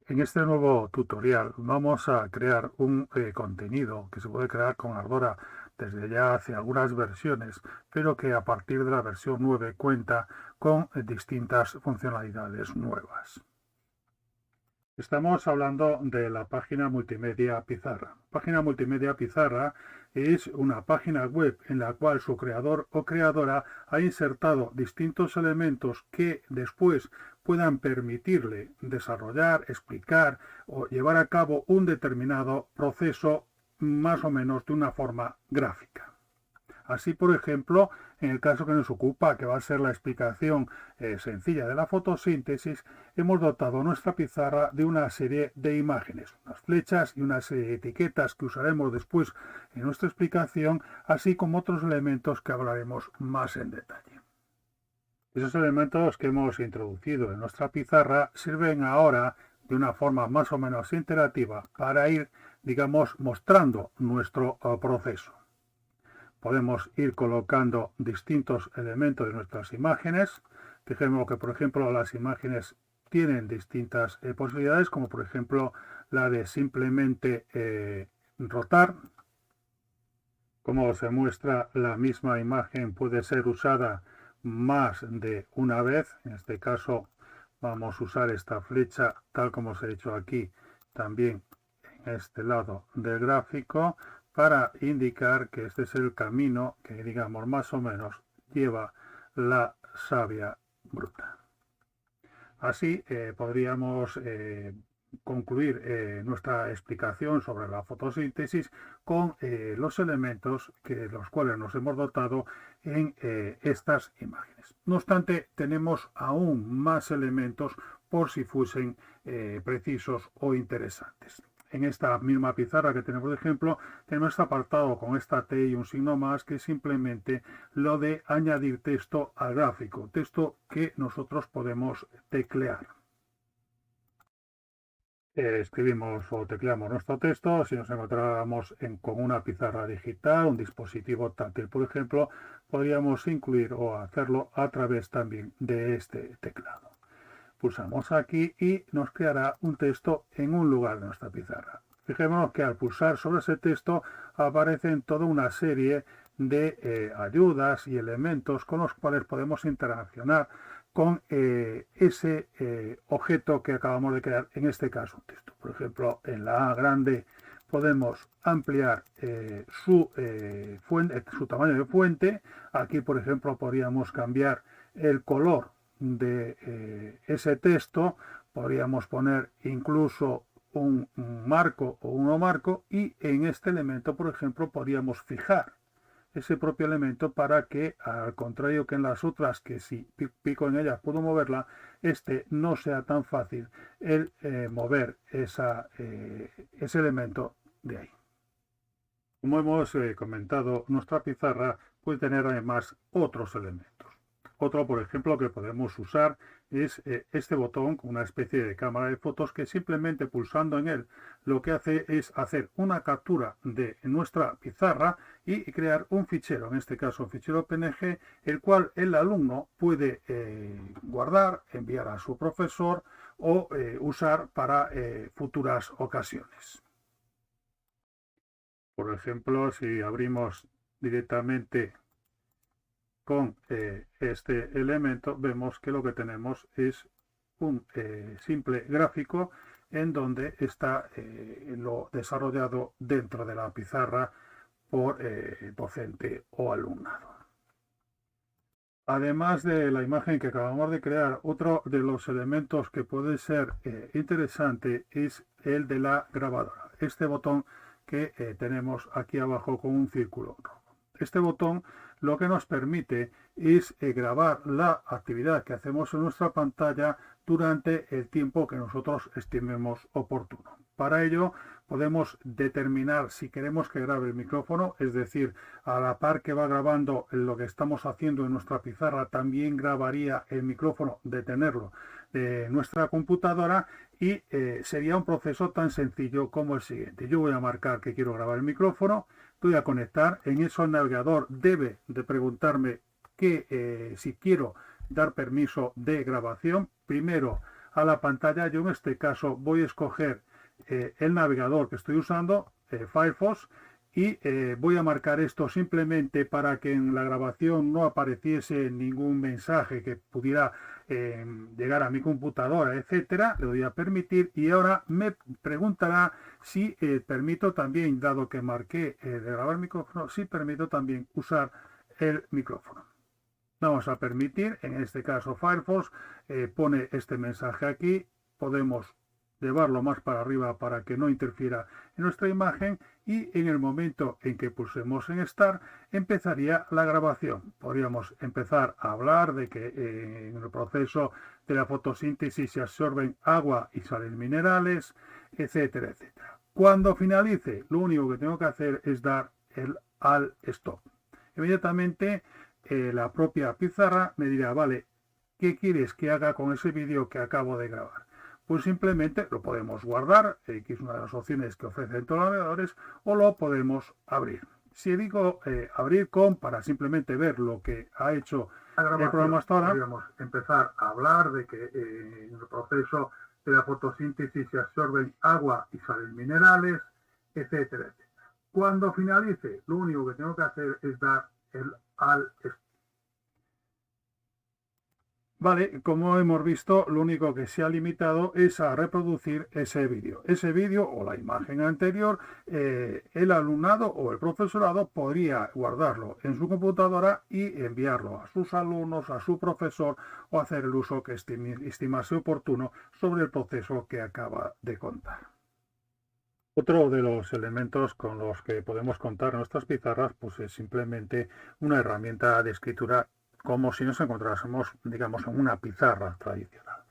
En este nuevo tutorial vamos a crear un contenido que se puede crear con Ardora desde ya hace algunas versiones, pero que a partir de la versión 9 cuenta con distintas funcionalidades nuevas. Estamos hablando de la página multimedia Pizarra. Página multimedia Pizarra es una página web en la cual su creador o creadora ha insertado distintos elementos que después puedan permitirle desarrollar, explicar o llevar a cabo un determinado proceso más o menos de una forma gráfica. Así, por ejemplo, en el caso que nos ocupa, que va a ser la explicación sencilla de la fotosíntesis, hemos dotado nuestra pizarra de una serie de imágenes, unas flechas y una serie de etiquetas que usaremos después en nuestra explicación, así como otros elementos que hablaremos más en detalle. Esos elementos que hemos introducido en nuestra pizarra sirven ahora de una forma más o menos interactiva para ir, digamos, mostrando nuestro proceso. Podemos ir colocando distintos elementos de nuestras imágenes. Fijemos que, por ejemplo, las imágenes tienen distintas posibilidades, como por ejemplo la de simplemente rotar. Como se muestra, la misma imagen puede ser usada más de una vez. En este caso vamos a usar esta flecha tal como os he hecho aquí, también en este lado del gráfico, para indicar que este es el camino que, digamos, más o menos lleva la savia bruta. Así podríamos concluir nuestra explicación sobre la fotosíntesis con los elementos los cuales nos hemos dotado en estas imágenes. No obstante, tenemos aún más elementos por si fuesen precisos o interesantes. En esta misma pizarra que tenemos de ejemplo, tenemos este apartado con esta T y un signo más, que es simplemente lo de añadir texto al gráfico, texto que nosotros podemos teclear. Escribimos o tecleamos nuestro texto. Si nos encontráramos con una pizarra digital, un dispositivo táctil, por ejemplo, podríamos incluir o hacerlo a través también de este teclado. Pulsamos aquí y nos creará un texto en un lugar de nuestra pizarra. Fijémonos que al pulsar sobre ese texto aparecen toda una serie de ayudas y elementos con los cuales podemos interaccionar con ese objeto que acabamos de crear, en este caso un texto. Por ejemplo, en la A grande podemos ampliar su tamaño de fuente. Aquí, por ejemplo, podríamos cambiar el color de ese texto. Podríamos poner incluso un marco o un no marco, y en este elemento, por ejemplo, podríamos fijar ese propio elemento para que, al contrario que en las otras, que si pico en ellas puedo moverla, este no sea tan fácil el mover ese elemento de ahí. Como hemos comentado, nuestra pizarra puede tener además otros elementos. Otro, por ejemplo, que podemos usar es este botón con una especie de cámara de fotos, que simplemente pulsando en él lo que hace es hacer una captura de nuestra pizarra y crear un fichero, en este caso un fichero PNG, el cual el alumno puede guardar, enviar a su profesor o usar para futuras ocasiones. Por ejemplo, si abrimos directamente con este elemento, vemos que lo que tenemos es un simple gráfico en donde está lo desarrollado dentro de la pizarra por docente o alumnado. Además de la imagen que acabamos de crear, otro de los elementos que puede ser interesante es el de la grabadora. Este botón que tenemos aquí abajo con un círculo rojo. Este botón lo que nos permite es grabar la actividad que hacemos en nuestra pantalla durante el tiempo que nosotros estimemos oportuno. Para ello podemos determinar si queremos que grabe el micrófono, es decir, a la par que va grabando lo que estamos haciendo en nuestra pizarra, también grabaría el micrófono de tenerlo de nuestra computadora, y sería un proceso tan sencillo como el siguiente. Yo voy a marcar que quiero grabar el micrófono, voy a conectar. En eso el navegador debe de preguntarme si quiero dar permiso de grabación. Primero a la pantalla. Yo en este caso voy a escoger el navegador que estoy usando, Firefox, y voy a marcar esto simplemente para que en la grabación no apareciese ningún mensaje que pudiera llegar a mi computadora, etcétera. Le doy a permitir y ahora me preguntará si permito también, dado que marqué de grabar micrófono, si permito también usar el micrófono. Vamos a permitir, en este caso Firefox pone este mensaje aquí, podemos llevarlo más para arriba para que no interfiera en nuestra imagen y en el momento en que pulsemos en Start empezaría la grabación. Podríamos empezar a hablar de que en el proceso de la fotosíntesis se absorben agua y sales minerales, etcétera, etcétera. Cuando finalice, lo único que tengo que hacer es dar el al stop. Inmediatamente la propia pizarra me dirá, vale, ¿qué quieres que haga con ese vídeo que acabo de grabar? Pues simplemente lo podemos guardar, que es una de las opciones que ofrecen todos los navegadores, o lo podemos abrir. Si digo abrir con para simplemente ver lo que ha hecho el programa hasta ahora, podríamos empezar a hablar de que en el proceso de la fotosíntesis se absorben agua y sales minerales, etcétera, etcétera. Cuando finalice, lo único que tengo que hacer es dar el al stop. Vale, como hemos visto, lo único que se ha limitado es a reproducir ese vídeo. Ese vídeo o la imagen anterior, el alumnado o el profesorado podría guardarlo en su computadora y enviarlo a sus alumnos, a su profesor o hacer el uso que estimase oportuno sobre el proceso que acaba de contar. Otro de los elementos con los que podemos contar nuestras pizarras pues es simplemente una herramienta de escritura como si nos encontrásemos, digamos, en una pizarra tradicional.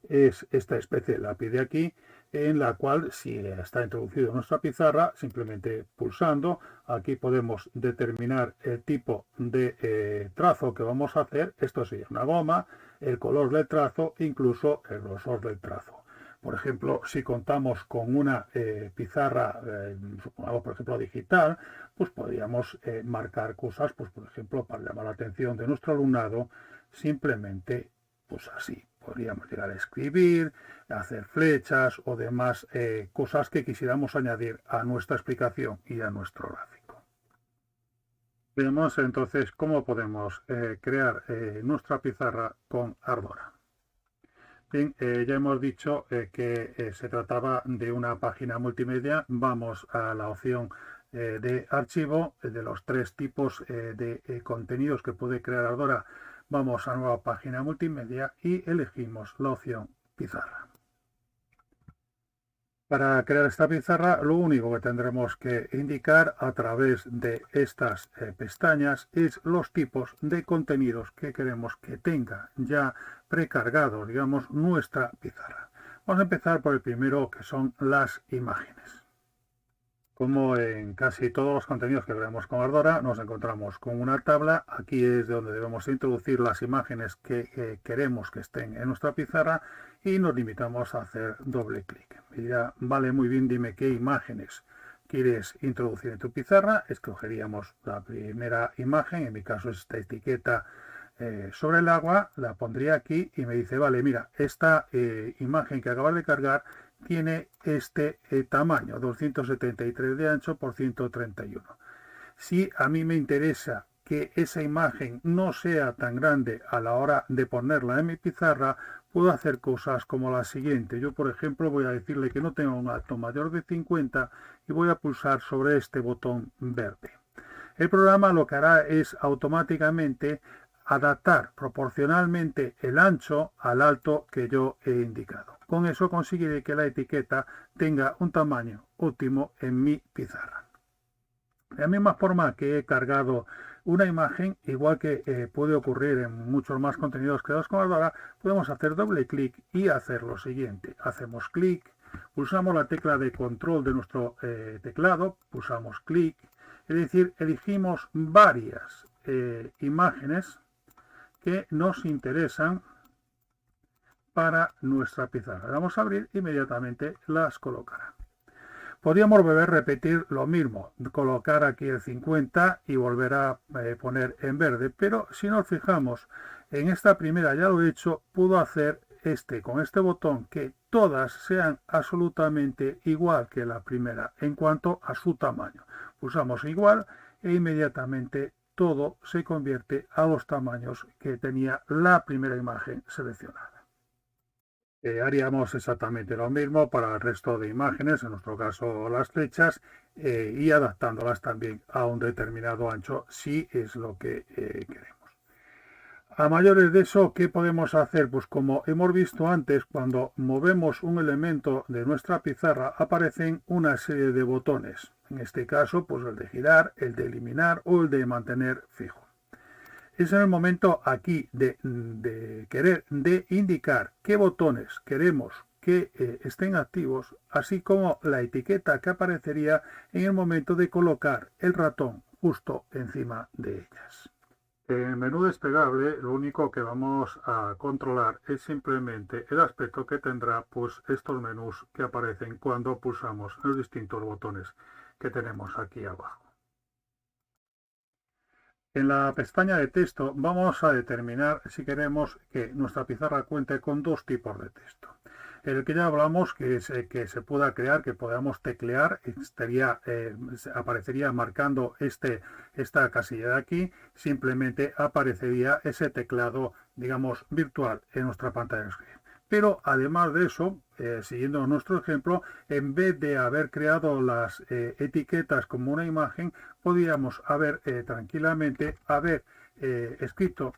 Es esta especie de lápiz de aquí, en la cual, si está introducido en nuestra pizarra, simplemente pulsando, aquí podemos determinar el tipo de trazo que vamos a hacer. Esto sería una goma, el color del trazo, incluso el grosor del trazo. Por ejemplo, si contamos con una pizarra, supongamos por ejemplo digital, pues podríamos marcar cosas, pues por ejemplo, para llamar la atención de nuestro alumnado, simplemente pues así. Podríamos llegar a escribir, hacer flechas o demás cosas que quisiéramos añadir a nuestra explicación y a nuestro gráfico. Veamos entonces cómo podemos crear nuestra pizarra con Ardora. Bien, ya hemos dicho que se trataba de una página multimedia. Vamos a la opción de archivo, de los tres tipos de contenidos que puede crear Ardora. Vamos a nueva página multimedia y elegimos la opción pizarra. Para crear esta pizarra, lo único que tendremos que indicar a través de estas pestañas es los tipos de contenidos que queremos que tenga ya precargados, digamos, nuestra pizarra. Vamos a empezar por el primero, que son las imágenes. Como en casi todos los contenidos que creamos con Ardora, nos encontramos con una tabla. Aquí es donde debemos introducir las imágenes que queremos que estén en nuestra pizarra y nos limitamos a hacer doble clic. Me dirá, vale, muy bien, dime qué imágenes quieres introducir en tu pizarra. Escogeríamos la primera imagen, en mi caso es esta etiqueta sobre el agua, la pondría aquí y me dice, vale, mira, esta imagen que acabas de cargar tiene este tamaño, 273 de ancho por 131. Si a mí me interesa que esa imagen no sea tan grande a la hora de ponerla en mi pizarra, puedo hacer cosas como la siguiente. Yo, por ejemplo, voy a decirle que no tenga un alto mayor de 50 y voy a pulsar sobre este botón verde. El programa lo que hará es automáticamente adaptar proporcionalmente el ancho al alto que yo he indicado. Con eso conseguiré que la etiqueta tenga un tamaño óptimo en mi pizarra. De la misma forma que he cargado una imagen, igual que puede ocurrir en muchos más contenidos creados con Ardora, podemos hacer doble clic y hacer lo siguiente. Hacemos clic, pulsamos la tecla de control de nuestro teclado, pulsamos clic, es decir, elegimos varias imágenes que nos interesan para nuestra pizarra. Le damos a abrir, inmediatamente las colocará. Podríamos volver a repetir lo mismo, colocar aquí el 50 y volver a poner en verde, pero si nos fijamos en esta primera, ya lo he hecho, puedo hacer con este botón, que todas sean absolutamente igual que la primera en cuanto a su tamaño. Pulsamos igual e inmediatamente todo se convierte a los tamaños que tenía la primera imagen seleccionada. Haríamos exactamente lo mismo para el resto de imágenes, en nuestro caso las flechas, y adaptándolas también a un determinado ancho si es lo que queremos. A mayores de eso, ¿qué podemos hacer? Pues como hemos visto antes, cuando movemos un elemento de nuestra pizarra aparecen una serie de botones. En este caso, pues el de girar, el de eliminar o el de mantener fijo. Es en el momento aquí de indicar qué botones queremos que estén activos, así como la etiqueta que aparecería en el momento de colocar el ratón justo encima de ellas. En el menú desplegable lo único que vamos a controlar es simplemente el aspecto que tendrá pues, estos menús que aparecen cuando pulsamos los distintos botones que tenemos aquí abajo. En la pestaña de texto vamos a determinar si queremos que nuestra pizarra cuente con dos tipos de texto. El que ya hablamos, que es que se pueda crear, que podamos teclear, aparecería marcando esta casilla de aquí, simplemente aparecería ese teclado, digamos, virtual en nuestra pantalla de screen. Pero además de eso, siguiendo nuestro ejemplo, en vez de haber creado las etiquetas como una imagen, podríamos haber tranquilamente escrito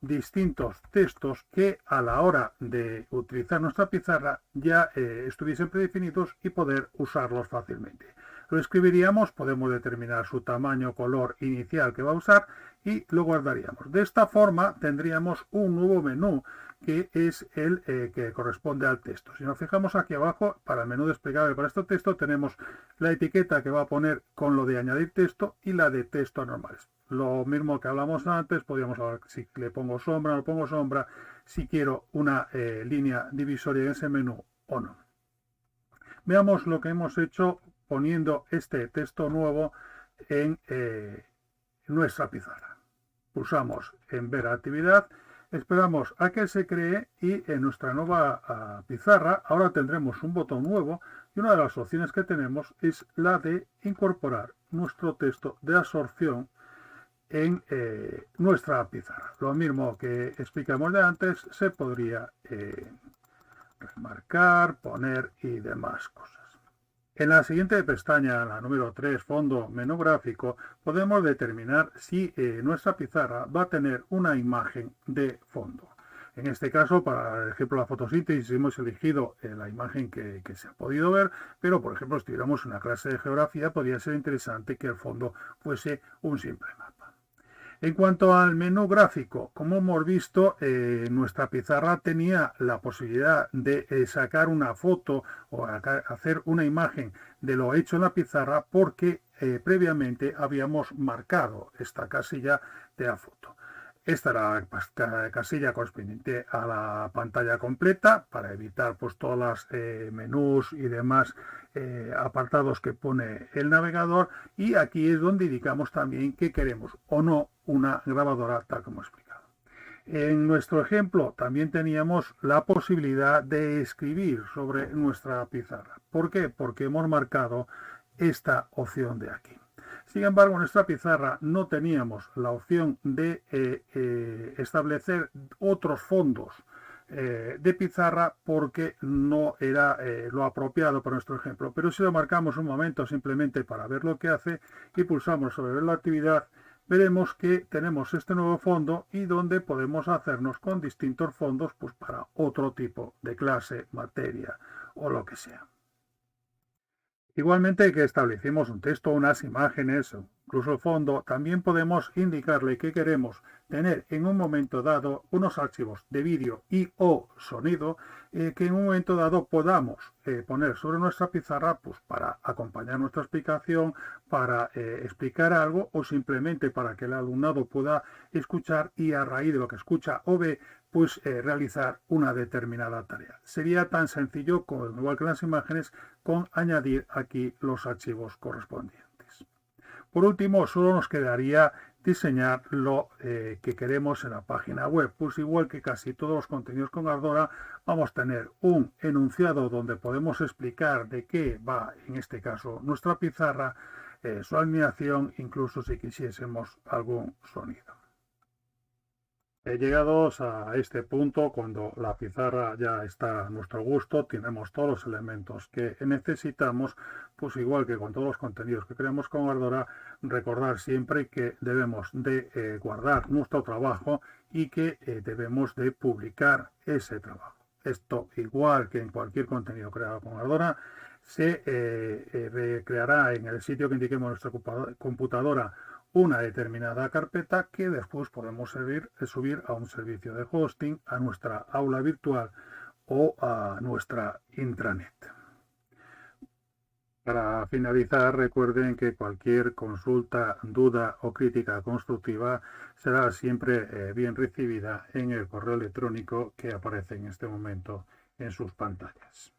distintos textos que a la hora de utilizar nuestra pizarra ya estuviesen predefinidos y poder usarlos fácilmente. Lo escribiríamos, podemos determinar su tamaño, color inicial que va a usar y lo guardaríamos. De esta forma tendríamos un nuevo menú que es el que corresponde al texto. Si nos fijamos aquí abajo, para el menú desplegable para este texto tenemos la etiqueta que va a poner con lo de añadir texto y la de texto normales. Lo mismo que hablamos antes, podríamos hablar si le pongo sombra o no pongo sombra, si quiero una línea divisoria en ese menú o no. Veamos lo que hemos hecho poniendo este texto nuevo en nuestra pizarra. Pulsamos en ver actividad, esperamos a que se cree y en nuestra nueva pizarra ahora tendremos un botón nuevo y una de las opciones que tenemos es la de incorporar nuestro texto de absorción en nuestra pizarra. Lo mismo que explicamos de antes, se podría remarcar, poner y demás cosas. En la siguiente pestaña, la número 3, fondo, menú gráfico, podemos determinar si nuestra pizarra va a tener una imagen de fondo. En este caso, para el ejemplo de la fotosíntesis, hemos elegido la imagen que se ha podido ver, pero por ejemplo, si tuviéramos una clase de geografía, podría ser interesante que el fondo fuese un simple mapa. En cuanto al menú gráfico, como hemos visto, nuestra pizarra tenía la posibilidad de sacar una foto o hacer una imagen de lo hecho en la pizarra porque previamente habíamos marcado esta casilla de la foto. Esta era la casilla correspondiente a la pantalla completa para evitar pues, todos los menús y demás apartados que pone el navegador, y aquí es donde indicamos también que queremos o no una grabadora tal como he explicado. En nuestro ejemplo también teníamos la posibilidad de escribir sobre nuestra pizarra. ¿Por qué? Porque hemos marcado esta opción de aquí. Sin embargo, en nuestra pizarra no teníamos la opción de establecer otros fondos de pizarra porque no era lo apropiado para nuestro ejemplo. Pero si lo marcamos un momento simplemente para ver lo que hace y pulsamos sobre ver la actividad, veremos que tenemos este nuevo fondo y donde podemos hacernos con distintos fondos pues, para otro tipo de clase, materia o lo que sea. Igualmente que establecimos un texto, unas imágenes, incluso el fondo, también podemos indicarle que queremos tener en un momento dado unos archivos de vídeo y o sonido que en un momento dado podamos poner sobre nuestra pizarra pues, para acompañar nuestra explicación, para explicar algo o simplemente para que el alumnado pueda escuchar y a raíz de lo que escucha o ve pues realizar una determinada tarea. Sería tan sencillo, igual que las imágenes, con añadir aquí los archivos correspondientes. Por último, solo nos quedaría diseñar lo que queremos en la página web. Pues igual que casi todos los contenidos con Ardora, vamos a tener un enunciado donde podemos explicar de qué va, en este caso, nuestra pizarra, su alineación, incluso si quisiésemos algún sonido. Llegados a este punto, cuando la pizarra ya está a nuestro gusto, tenemos todos los elementos que necesitamos, pues igual que con todos los contenidos que creamos con Ardora, recordar siempre que debemos de guardar nuestro trabajo y que debemos de publicar ese trabajo. Esto, igual que en cualquier contenido creado con Ardora, se recreará en el sitio que indiquemos nuestra computadora una determinada carpeta que después podemos subir a un servicio de hosting, a nuestra aula virtual o a nuestra intranet. Para finalizar, recuerden que cualquier consulta, duda o crítica constructiva será siempre bien recibida en el correo electrónico que aparece en este momento en sus pantallas.